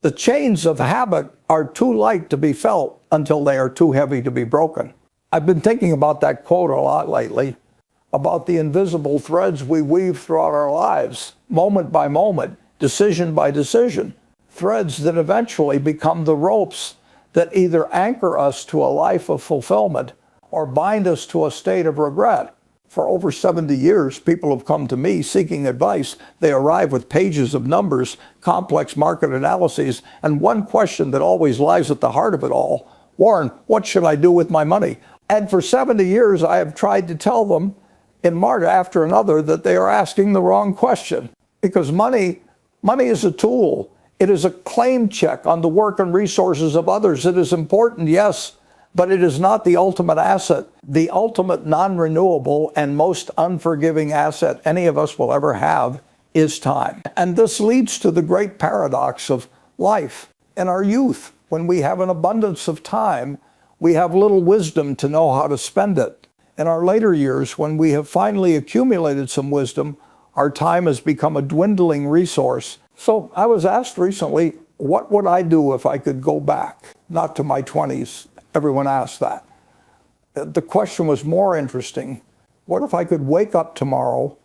The chains of habit are too light to be felt until they are too heavy to be broken. I've been thinking about that quote a lot lately, about the invisible threads we weave throughout our lives, moment by moment, decision by decision, threads that eventually become the ropes that either anchor us to a life of fulfillment or bind us to a state of regret. For over 70 years, people have come to me seeking advice. They arrive with pages of numbers, complex market analyses, and one question that always lies at the heart of it all: Warren, what should I do with my money? And for 70 years, I have tried to tell them, in one after another, that they are asking the wrong question. Because money is a tool. It is a claim check on the work and resources of others. It is important, yes, but it is not the ultimate asset. The ultimate non-renewable and most unforgiving asset any of us will ever have is time. And this leads to the great paradox of life. In our youth, when we have an abundance of time, we have little wisdom to know how to spend it. In our later years, when we have finally accumulated some wisdom, our time has become a dwindling resource. So I was asked recently, what would I do if I could go back? Not to my 20s. Everyone asked that. The question was more interesting. What if I could wake up tomorrow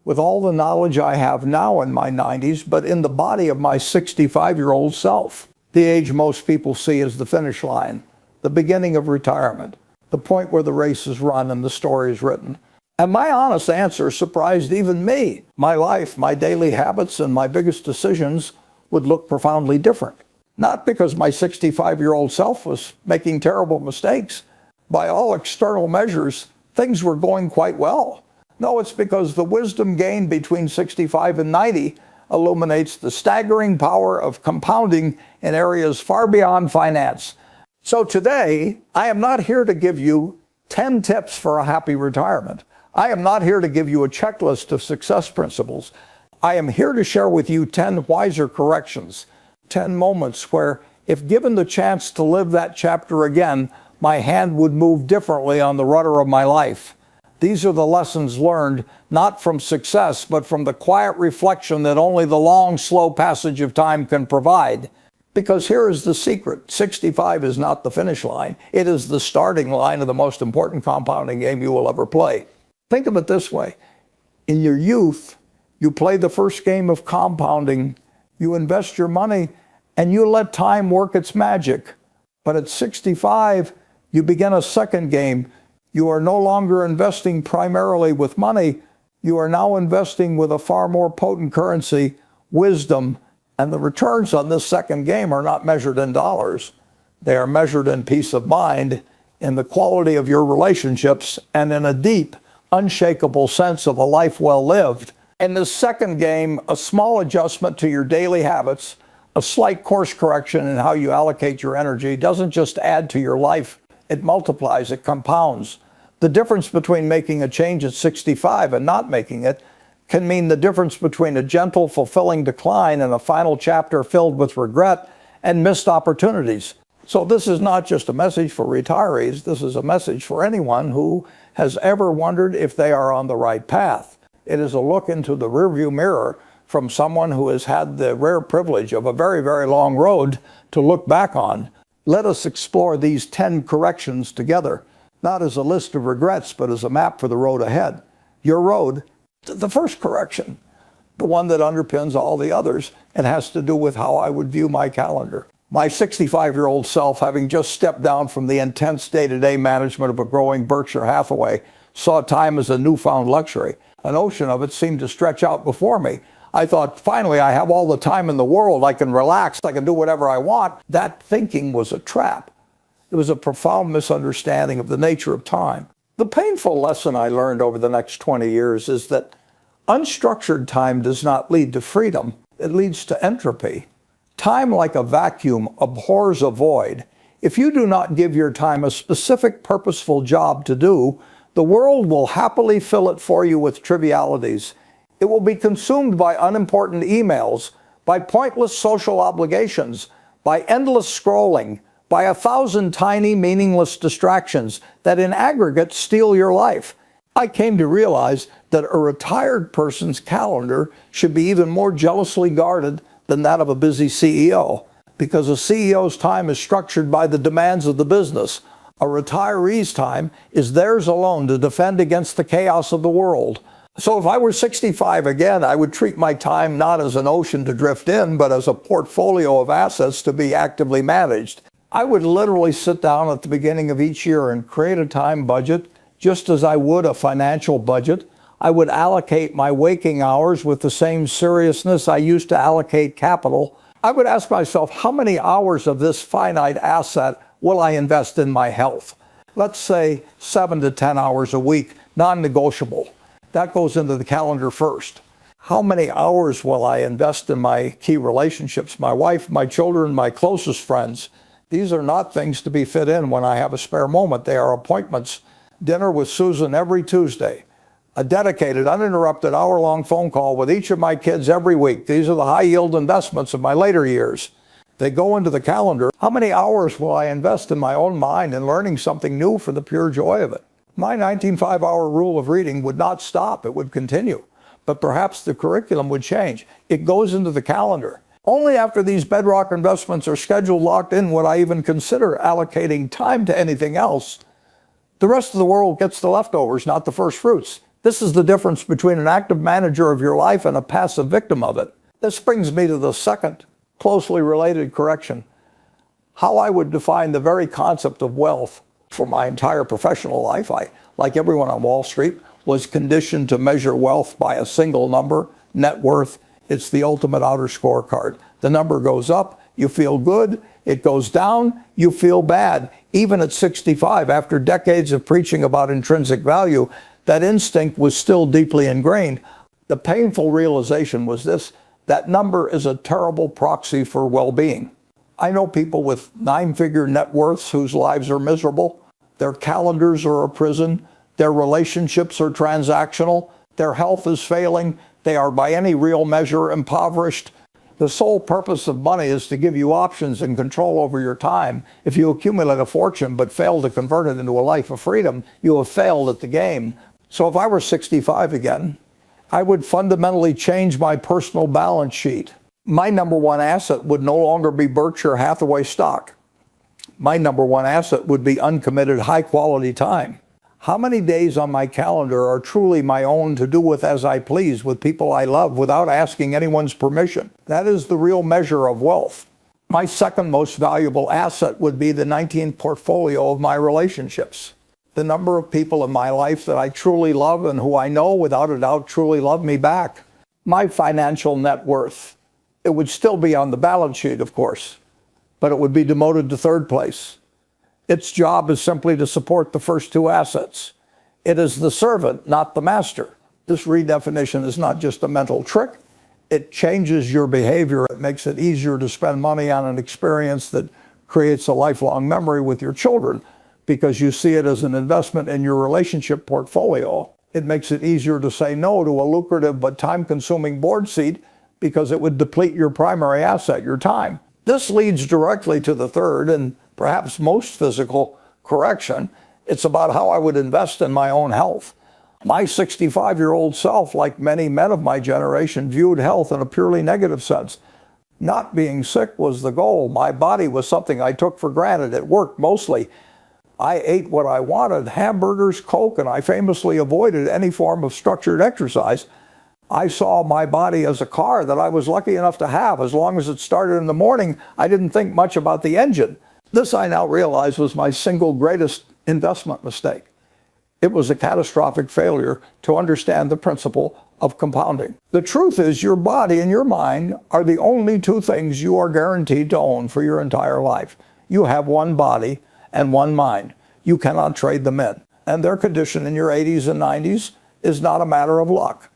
with all the knowledge I have now in my 90s, but in the body of my 65-year-old self? The age most people see as the finish line, the beginning of retirement, the point where the race is run and the story is written. And my honest answer surprised even me. My life, my daily habits, and my biggest decisions would look profoundly different. Not because my 65-year-old self was making terrible mistakes. By all external measures, things were going quite well. No, it's because the wisdom gained between 65 and 90 illuminates the staggering power of compounding in areas far beyond finance. So today, I am not here to give you 10 tips for a happy retirement. I am not here to give you a checklist of success principles. I am here to share with you 10 wiser corrections, 10 moments where, if given the chance to live that chapter again, my hand would move differently on the rudder of my life. These are the lessons learned, not from success, but from the quiet reflection that only the long, slow passage of time can provide. Because here is the secret. 65 is not the finish line. It is the starting line of the most important compounding game you will ever play. Think of it this way. In your youth, you play the first game of compounding. You invest your money, and you let time work its magic. But at 65, you begin a second game. You are no longer investing primarily with money. You are now investing with a far more potent currency, wisdom. And the returns on this second game are not measured in dollars. They are measured in peace of mind, in the quality of your relationships, and in a deep, unshakable sense of a life well lived. In this second game, a small adjustment to your daily habits, a slight course correction in how you allocate your energy doesn't just add to your life, it multiplies, it compounds. The difference between making a change at 65 and not making it can mean the difference between a gentle, fulfilling decline and a final chapter filled with regret and missed opportunities. So this is not just a message for retirees, this is a message for anyone who has ever wondered if they are on the right path. It is a look into the rearview mirror from someone who has had the rare privilege of a very, very long road to look back on. Let us explore these 10 corrections together, not as a list of regrets, but as a map for the road ahead. Your road, the first correction, the one that underpins all the others, and has to do with how I would view my calendar. My 65-year-old self, having just stepped down from the intense day-to-day management of a growing Berkshire Hathaway, saw time as a newfound luxury. An ocean of it seemed to stretch out before me. I thought, finally, I have all the time in the world. I can relax. I can do whatever I want. That thinking was a trap. It was a profound misunderstanding of the nature of time. The painful lesson I learned over the next 20 years is that unstructured time does not lead to freedom. It leads to entropy. Time, like a vacuum, abhors a void. If you do not give your time a specific, purposeful job to do, the world will happily fill it for you with trivialities. It will be consumed by unimportant emails, by pointless social obligations, by endless scrolling, by 1,000 tiny, meaningless distractions that in aggregate steal your life. I came to realize that a retired person's calendar should be even more jealously guarded than that of a busy CEO. because a CEO's time is structured by the demands of the business. A retiree's time is theirs alone to defend against the chaos of the world. So if I were 65 again, I would treat my time not as an ocean to drift in, but as a portfolio of assets to be actively managed. I would literally sit down at the beginning of each year and create a time budget, just as I would a financial budget. I would allocate my waking hours with the same seriousness I used to allocate capital. I would ask myself, how many hours of this finite asset will I invest in my health? Let's say 7 to 10 hours a week, non-negotiable. That goes into the calendar first. How many hours will I invest in my key relationships, my wife, my children, my closest friends? These are not things to be fit in when I have a spare moment. They are appointments. Dinner with Susan every Tuesday. A dedicated, uninterrupted hour-long phone call with each of my kids every week. These are the high-yield investments of my later years. They go into the calendar. How many hours will I invest in my own mind in learning something new for the pure joy of it? My 19-5-hour rule of reading would not stop. It would continue. But perhaps the curriculum would change. It goes into the calendar. Only after these bedrock investments are scheduled locked in would I even consider allocating time to anything else. The rest of the world gets the leftovers, not the first fruits. This is the difference between an active manager of your life and a passive victim of it. This brings me to the second closely related correction. How I would define the very concept of wealth. For my entire professional life, I, like everyone on Wall Street, was conditioned to measure wealth by a single number, net worth. It's the ultimate outer scorecard. The number goes up, you feel good. It goes down, you feel bad. Even at 65, after decades of preaching about intrinsic value, that instinct was still deeply ingrained. The painful realization was this: that number is a terrible proxy for well-being. I know people with 9-figure net worths whose lives are miserable. Their calendars are a prison. Their relationships are transactional. Their health is failing. They are by any real measure impoverished. The sole purpose of money is to give you options and control over your time. If you accumulate a fortune but fail to convert it into a life of freedom, you have failed at the game. So if I were 65 again, I would fundamentally change my personal balance sheet. My number one asset would no longer be Berkshire Hathaway stock. My number one asset would be uncommitted, high-quality time. How many days on my calendar are truly my own to do with as I please with people I love without asking anyone's permission? That is the real measure of wealth. My second most valuable asset would be the 19th portfolio of my relationships. The number of people in my life that I truly love and who I know without a doubt truly love me back. My financial net worth. It would still be on the balance sheet, of course, but it would be demoted to third place. Its job is simply to support the first two assets. It is the servant, not the master. This redefinition is not just a mental trick. It changes your behavior. It makes it easier to spend money on an experience that creates a lifelong memory with your children because you see it as an investment in your relationship portfolio. It makes it easier to say no to a lucrative but time-consuming board seat because it would deplete your primary asset, your time. This leads directly to the third and perhaps most physical correction. It's about how I would invest in my own health. My 65-year-old self, like many men of my generation, viewed health in a purely negative sense. Not being sick was the goal. My body was something I took for granted. It worked mostly. I ate what I wanted, hamburgers, Coke, and I famously avoided any form of structured exercise. I saw my body as a car that I was lucky enough to have. As long as it started in the morning, I didn't think much about the engine. This, I now realize, was my single greatest investment mistake. It was a catastrophic failure to understand the principle of compounding. The truth is, your body and your mind are the only two things you are guaranteed to own for your entire life. You have one body and one mind. You cannot trade them in. And their condition in your 80s and 90s is not a matter of luck.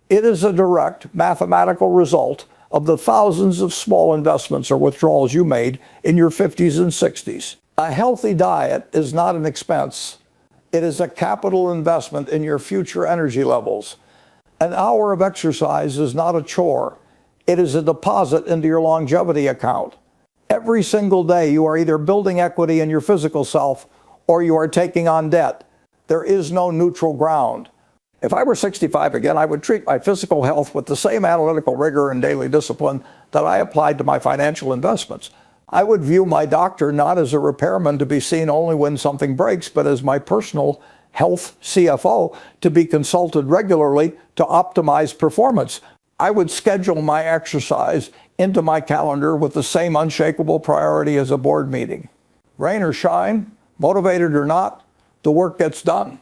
It is a direct mathematical result of the thousands of small investments or withdrawals you made in your 50s and 60s. A healthy diet is not an expense. It is a capital investment in your future energy levels. An hour of exercise is not a chore. It is a deposit into your longevity account. Every single day you are either building equity in your physical self or you are taking on debt. There is no neutral ground. If I were 65 again, I would treat my physical health with the same analytical rigor and daily discipline that I applied to my financial investments. I would view my doctor not as a repairman to be seen only when something breaks, but as my personal health CFO to be consulted regularly to optimize performance. I would schedule my exercise into my calendar with the same unshakable priority as a board meeting. Rain or shine, motivated or not, the work gets done.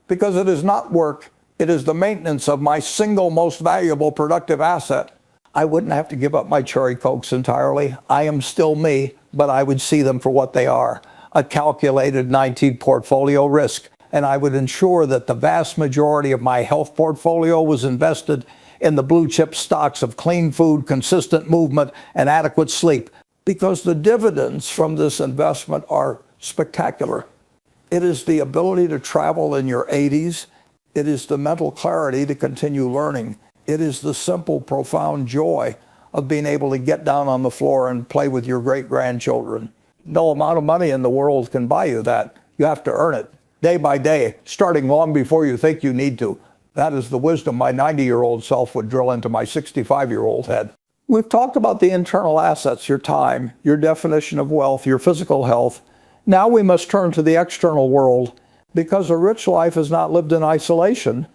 Because it is not work, it is the maintenance of my single most valuable productive asset. I wouldn't have to give up my cherry cokes entirely. I am still me, but I would see them for what they are, a calculated 19 portfolio risk. And I would ensure that the vast majority of my health portfolio was invested in the blue chip stocks of clean food, consistent movement, and adequate sleep, because the dividends from this investment are spectacular. It is the ability to travel in your 80s. It is the mental clarity to continue learning. It is the simple, profound joy of being able to get down on the floor and play with your great-grandchildren. No amount of money in the world can buy you that. You have to earn it, day by day, starting long before you think you need to. That is the wisdom my 90-year-old self would drill into my 65-year-old head. We've talked about the internal assets, your time, your definition of wealth, your physical health. Now we must turn to the external world, because a rich life is not lived in isolation.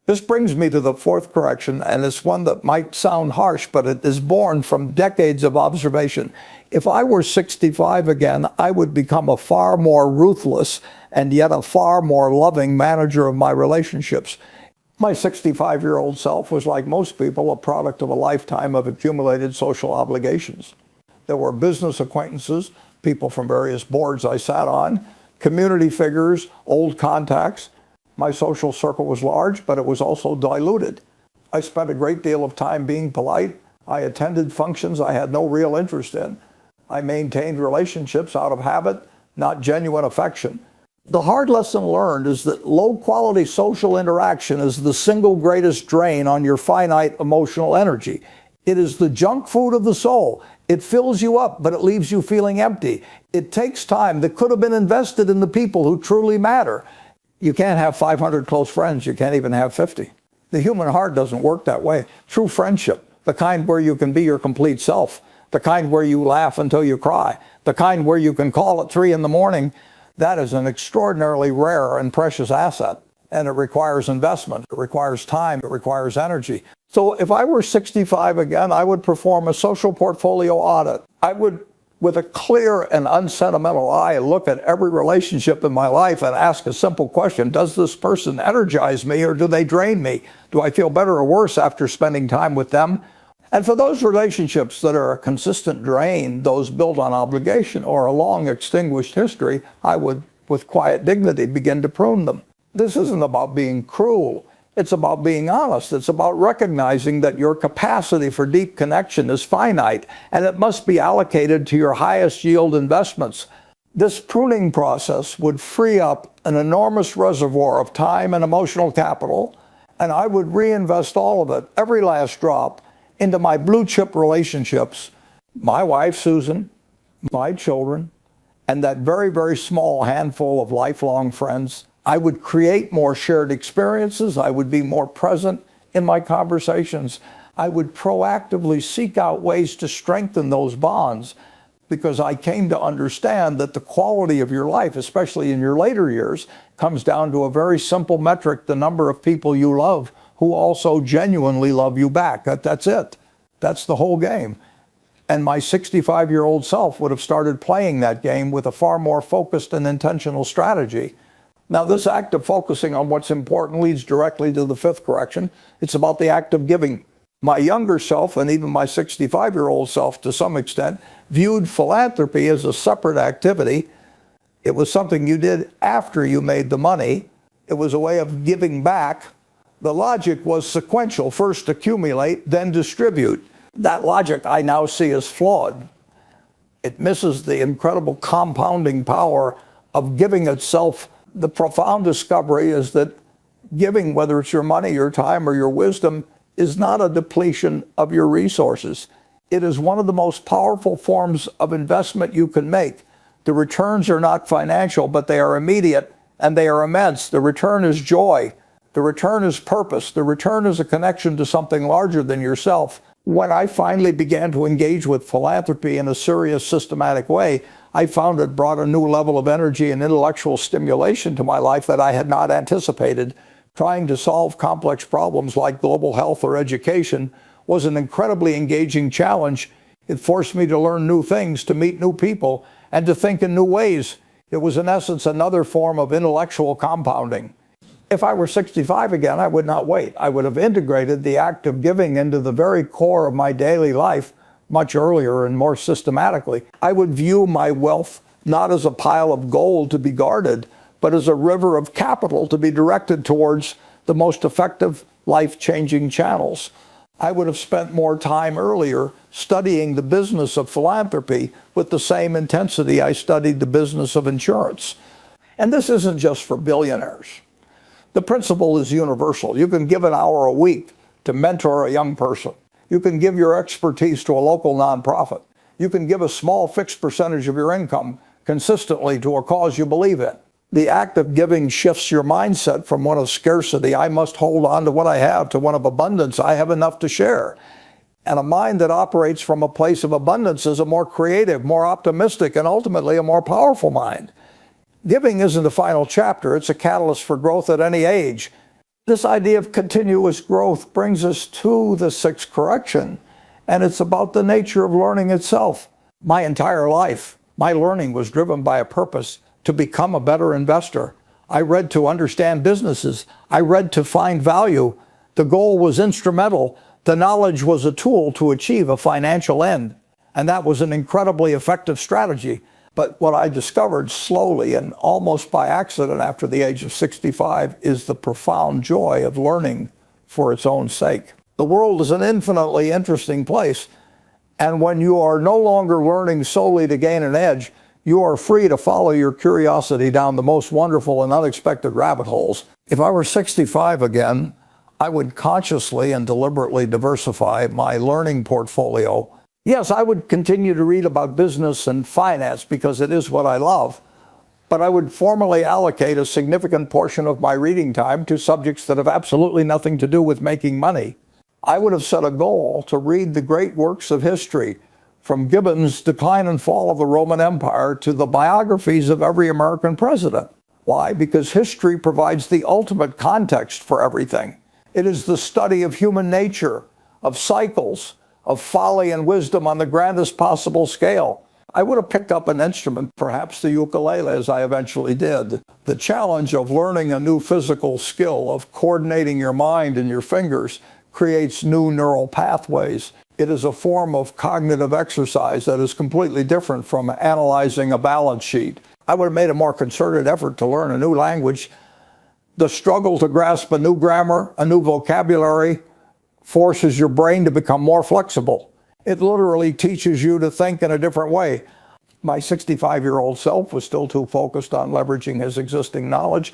This brings me to the fourth correction, and it's one that might sound harsh, but it is born from decades of observation. If I were 65 again, I would become a far more ruthless and yet a far more loving manager of my relationships. My 65-year-old self was, like most people, a product of a lifetime of accumulated social obligations. There were business acquaintances, people from various boards I sat on, community figures, old contacts. My social circle was large, but it was also diluted. I spent a great deal of time being polite. I attended functions I had no real interest in. I maintained relationships out of habit, not genuine affection. The hard lesson learned is that low-quality social interaction is the single greatest drain on your finite emotional energy. It is the junk food of the soul. It fills you up, but it leaves you feeling empty. It takes time that could have been invested in the people who truly matter. You can't have 500 close friends. You can't even have 50. The human heart doesn't work that way. True friendship, the kind where you can be your complete self, the kind where you laugh until you cry, the kind where you can call at 3 a.m, that is an extraordinarily rare and precious asset. And it requires investment. It requires time. It requires energy. So if I were 65 again, I would perform a social portfolio audit. I would, with a clear and unsentimental eye, look at every relationship in my life and ask a simple question. Does this person energize me or do they drain me? Do I feel better or worse after spending time with them? And for those relationships that are a consistent drain, those built on obligation or a long extinguished history, I would, with quiet dignity, begin to prune them. This isn't about being cruel. It's about being honest. It's about recognizing that your capacity for deep connection is finite and it must be allocated to your highest yield investments. This pruning process would free up an enormous reservoir of time and emotional capital, and I would reinvest all of it, every last drop, into my blue chip relationships, my wife, Susan, my children, and that very, very small handful of lifelong friends. I would create more shared experiences. I would be more present in my conversations. I would proactively seek out ways to strengthen those bonds, because I came to understand that the quality of your life, especially in your later years, comes down to a very simple metric: the number of people you love who also genuinely love you back. That's it. That's the whole game. And my 65-year-old self would have started playing that game with a far more focused and intentional strategy. Now, this act of focusing on what's important leads directly to the fifth correction. It's about the act of giving. My younger self, and even my 65-year-old self to some extent, viewed philanthropy as a separate activity. It was something you did after you made the money. It was a way of giving back. The logic was sequential: first accumulate, then distribute. That logic I now see as flawed. It misses the incredible compounding power of giving itself. The profound discovery is that giving, whether it's your money, your time, or your wisdom, is not a depletion of your resources. It is one of the most powerful forms of investment you can make. The returns are not financial, but they are immediate and they are immense. The return is joy. The return is purpose. The return is a connection to something larger than yourself. When I finally began to engage with philanthropy in a serious, systematic way, I found it brought a new level of energy and intellectual stimulation to my life that I had not anticipated. Trying to solve complex problems like global health or education was an incredibly engaging challenge. It forced me to learn new things, to meet new people, and to think in new ways. It was, in essence, another form of intellectual compounding. If I were 65 again, I would not wait. I would have integrated the act of giving into the very core of my daily life much earlier and more systematically. I would view my wealth not as a pile of gold to be guarded, but as a river of capital to be directed towards the most effective, life-changing channels. I would have spent more time earlier studying the business of philanthropy with the same intensity I studied the business of insurance. And this isn't just for billionaires. The principle is universal. You can give an hour a week to mentor a young person. You can give your expertise to a local nonprofit. You can give a small fixed percentage of your income consistently to a cause you believe in. The act of giving shifts your mindset from one of scarcity, I must hold on to what I have, to one of abundance, I have enough to share. And a mind that operates from a place of abundance is a more creative, more optimistic, and ultimately a more powerful mind. Giving isn't the final chapter, it's a catalyst for growth at any age. This idea of continuous growth brings us to the sixth correction, and it's about the nature of learning itself. My entire life, my learning was driven by a purpose to become a better investor. I read to understand businesses. I read to find value. The goal was instrumental. The knowledge was a tool to achieve a financial end. And that was an incredibly effective strategy. But what I discovered slowly and almost by accident after the age of 65 is the profound joy of learning for its own sake. The world is an infinitely interesting place. And when you are no longer learning solely to gain an edge, you are free to follow your curiosity down the most wonderful and unexpected rabbit holes. If I were 65 again, I would consciously and deliberately diversify my learning portfolio. Yes, I would continue to read about business and finance because it is what I love, but I would formally allocate a significant portion of my reading time to subjects that have absolutely nothing to do with making money. I would have set a goal to read the great works of history, from Gibbon's Decline and Fall of the Roman Empire to the biographies of every American president. Why? Because history provides the ultimate context for everything. It is the study of human nature, of cycles, of folly and wisdom on the grandest possible scale. I would have picked up an instrument, perhaps the ukulele, as I eventually did. The challenge of learning a new physical skill, of coordinating your mind and your fingers, creates new neural pathways. It is a form of cognitive exercise that is completely different from analyzing a balance sheet. I would have made a more concerted effort to learn a new language. The struggle to grasp a new grammar, a new vocabulary, forces your brain to become more flexible. It literally teaches you to think in a different way. My 65-year-old self was still too focused on leveraging his existing knowledge.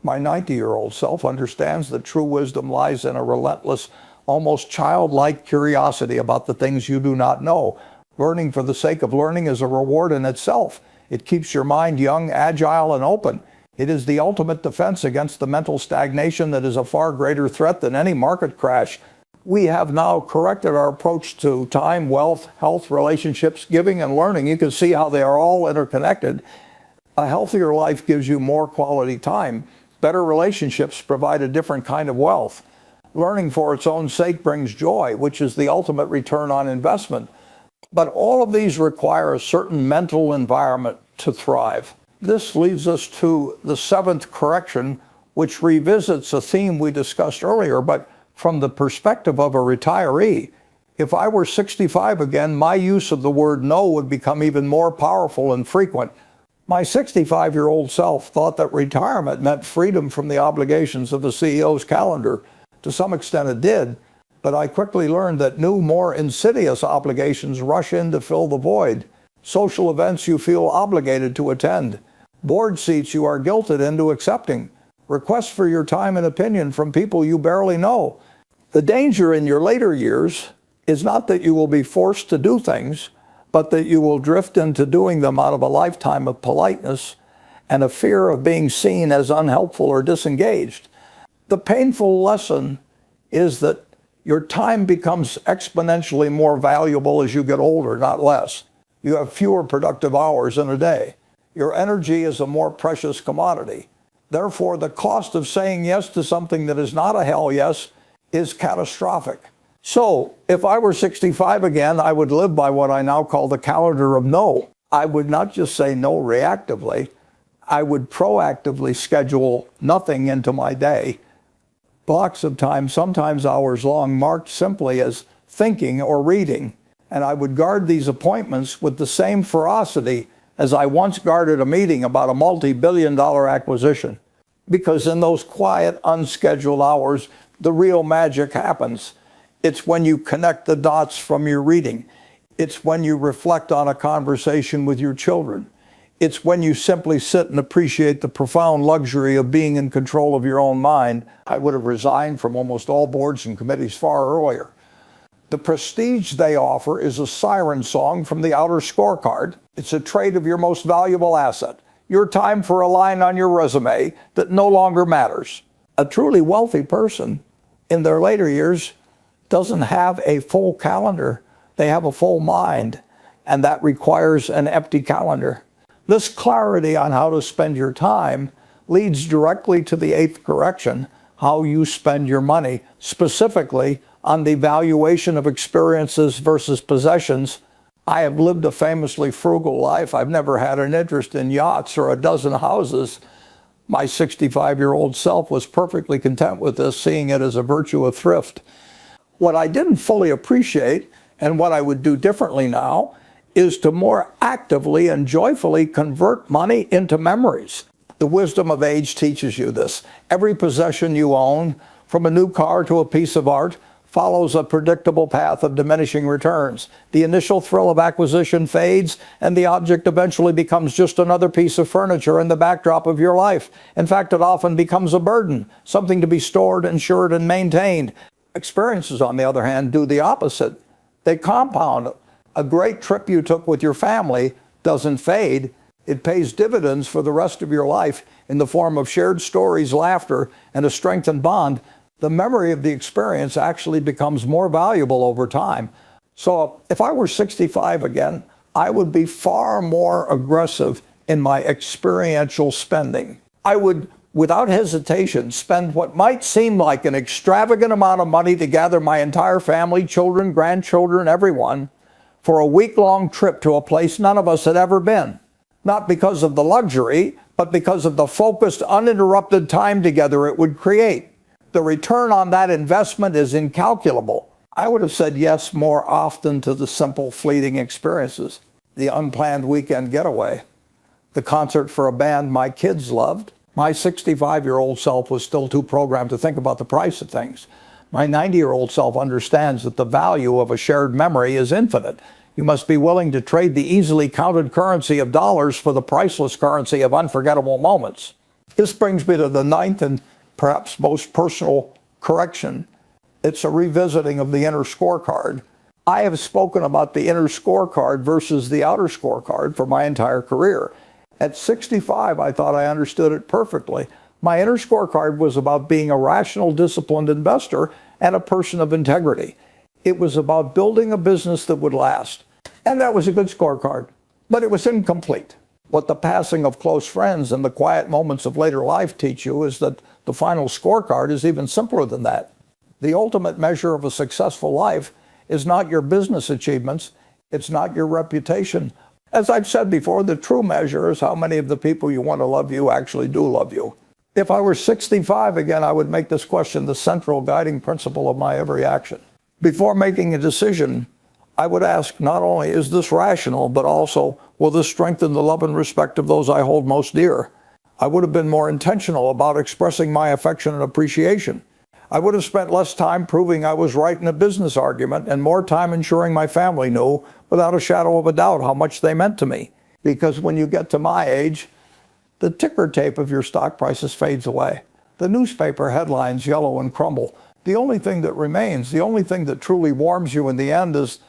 My 90-year-old self understands that true wisdom lies in a relentless, almost childlike curiosity about the things you do not know. Learning for the sake of learning is a reward in itself. It keeps your mind young, agile, and open. It is the ultimate defense against the mental stagnation that is a far greater threat than any market crash. We have now corrected our approach to time, wealth, health, relationships, giving, and learning. You can see how they are all interconnected. A healthier life gives you more quality time. Better relationships provide a different kind of wealth. Learning for its own sake brings joy, which is the ultimate return on investment. But all of these require a certain mental environment to thrive. This leads us to the seventh correction, which revisits a theme we discussed earlier, but from the perspective of a retiree. If I were 65 again, my use of the word no would become even more powerful and frequent. My 65-year-old self thought that retirement meant freedom from the obligations of the CEO's calendar. To some extent it did, but I quickly learned that new, more insidious obligations rush in to fill the void. Social events you feel obligated to attend. Board seats you are guilted into accepting. Requests for your time and opinion from people you barely know. The danger in your later years is not that you will be forced to do things, but that you will drift into doing them out of a lifetime of politeness and a fear of being seen as unhelpful or disengaged. The painful lesson is that Your time becomes exponentially more valuable as you get older, not less. You have fewer productive hours in a day. Your energy is a more precious commodity. Therefore, the cost of saying yes to something that is not a hell yes is catastrophic. So, if I were 65 again, I would live by what I now call the calendar of no. I would not just say no reactively. I would proactively schedule nothing into my day. Blocks of time, sometimes hours long, marked simply as thinking or reading. And I would guard these appointments with the same ferocity as I once guarded a meeting about a multi-billion-dollar acquisition. Because in those quiet, unscheduled hours, the real magic happens. It's when you connect the dots from your reading. It's when you reflect on a conversation with your children. It's when you simply sit and appreciate the profound luxury of being in control of your own mind. I would have resigned from almost all boards and committees far earlier. The prestige they offer is a siren song from the outer scorecard. It's a trait of your most valuable asset, your time for a line on your resume that no longer matters. A truly wealthy person in their later years doesn't have a full calendar. They have a full mind, and that requires an empty calendar. This clarity on how to spend your time leads directly to the eighth correction, how you spend your money, specifically on the valuation of experiences versus possessions. I have lived a famously frugal life. I've never had an interest in yachts or a dozen houses. My 65-year-old self was perfectly content with this, seeing it as a virtue of thrift. What I didn't fully appreciate, and what I would do differently now, is to more actively and joyfully convert money into memories. The wisdom of age teaches you this. Every possession you own, from a new car to a piece of art, follows a predictable path of diminishing returns. The initial thrill of acquisition fades, and the object eventually becomes just another piece of furniture in the backdrop of your life. In fact, it often becomes a burden, something to be stored, insured, and maintained. Experiences, on the other hand, do the opposite. They compound. A great trip you took with your family doesn't fade. It pays dividends for the rest of your life in the form of shared stories, laughter, and a strengthened bond. The memory of the experience actually becomes more valuable over time. So if I were 65 again, I would be far more aggressive in my experiential spending. I would, without hesitation, spend what might seem like an extravagant amount of money to gather my entire family, children, grandchildren, everyone, for a week-long trip to a place none of us had ever been. Not because of the luxury, but because of the focused, uninterrupted time together it would create. The return on that investment is incalculable. I would have said yes more often to the simple, fleeting experiences. The unplanned weekend getaway, the concert for a band my kids loved. My 65-year-old self was still too programmed to think about the price of things. My 90-year-old self understands that the value of a shared memory is infinite. You must be willing to trade the easily counted currency of dollars for the priceless currency of unforgettable moments. This brings me to the ninth and perhaps most personal correction. It's a revisiting of the inner scorecard. I have spoken about the inner scorecard versus the outer scorecard for my entire career. At 65, I thought I understood it perfectly. My inner scorecard was about being a rational, disciplined investor and a person of integrity. It was about building a business that would last. And that was a good scorecard, but it was incomplete. What the passing of close friends and the quiet moments of later life teach you is that the final scorecard is even simpler than that. The ultimate measure of a successful life is not your business achievements, it's not your reputation. As I've said before, the true measure is how many of the people you want to love you actually do love you. If I were 65 again, I would make this question the central guiding principle of my every action. Before making a decision, I would ask not only is this rational, but also will this strengthen the love and respect of those I hold most dear? I would have been more intentional about expressing my affection and appreciation. I would have spent less time proving I was right in a business argument and more time ensuring my family knew, without a shadow of a doubt, how much they meant to me. Because when you get to my age, the ticker tape of your stock prices fades away. The newspaper headlines yellow and crumble. The only thing that remains, the only thing that truly warms you in the end is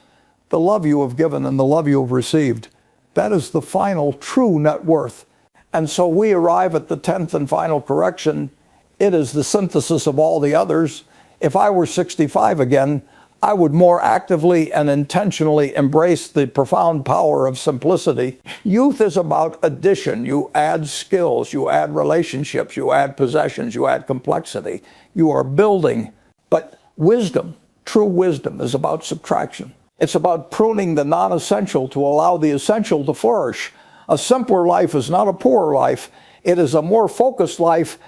the love you have given and the love you have received. That is the final true net worth. And so we arrive at the 10th and final correction. It is the synthesis of all the others. if I were 65 again, I would more actively and intentionally embrace the profound power of simplicity. Youth is about addition. You add skills, you add relationships, you add possessions, you add complexity. You are building. But wisdom, true wisdom, is about subtraction. It's about pruning the non-essential to allow the essential to flourish. A simpler life is not a poorer life. It is a more focused life.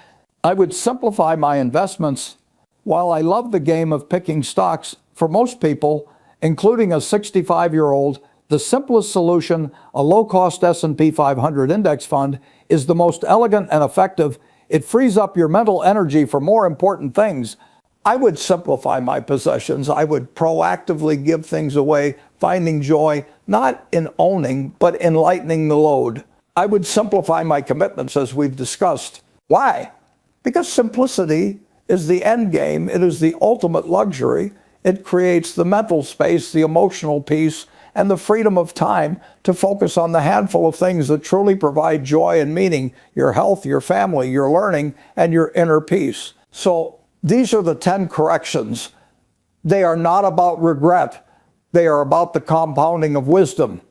I would simplify my investments. While I love the game of picking stocks, for most people, including a 65-year-old, the simplest solution, a low-cost S&P 500 index fund, is the most elegant and effective. It frees up your mental energy for more important things. I would simplify my possessions. I would proactively give things away, finding joy, not in owning, but in lightening the load. I would simplify my commitments, as we've discussed. Why? Because simplicity is the end game. It is the ultimate luxury. It creates the mental space, the emotional peace, and the freedom of time to focus on the handful of things that truly provide joy and meaning: your health, your family, your learning, and your inner peace. So these are the 10 corrections. They are not about regret. They are about the compounding of wisdom.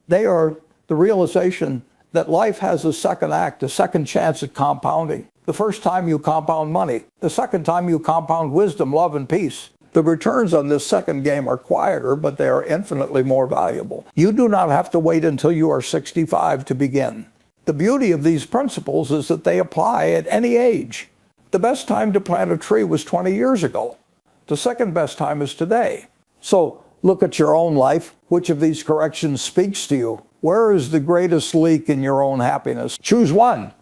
They are the realization that life has a second act, a second chance at compounding. The first time you compound money. The second time you compound wisdom, love, and peace. The returns on this second game are quieter, but they are infinitely more valuable. You do not have to wait until you are 65 to begin. The beauty of these principles is that they apply at any age. The best time to plant a tree was 20 years ago. The second best time is today. So look at your own life. Which of these corrections speaks to you? Where is the greatest leak in your own happiness? Choose one,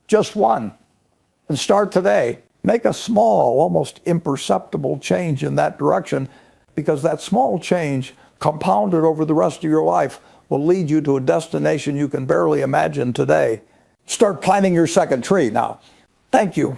just one, and start today. Make a small, almost imperceptible change in that direction, because that small change, compounded over the rest of your life, will lead you to a destination you can barely imagine today. Start planting your second tree now. Thank you.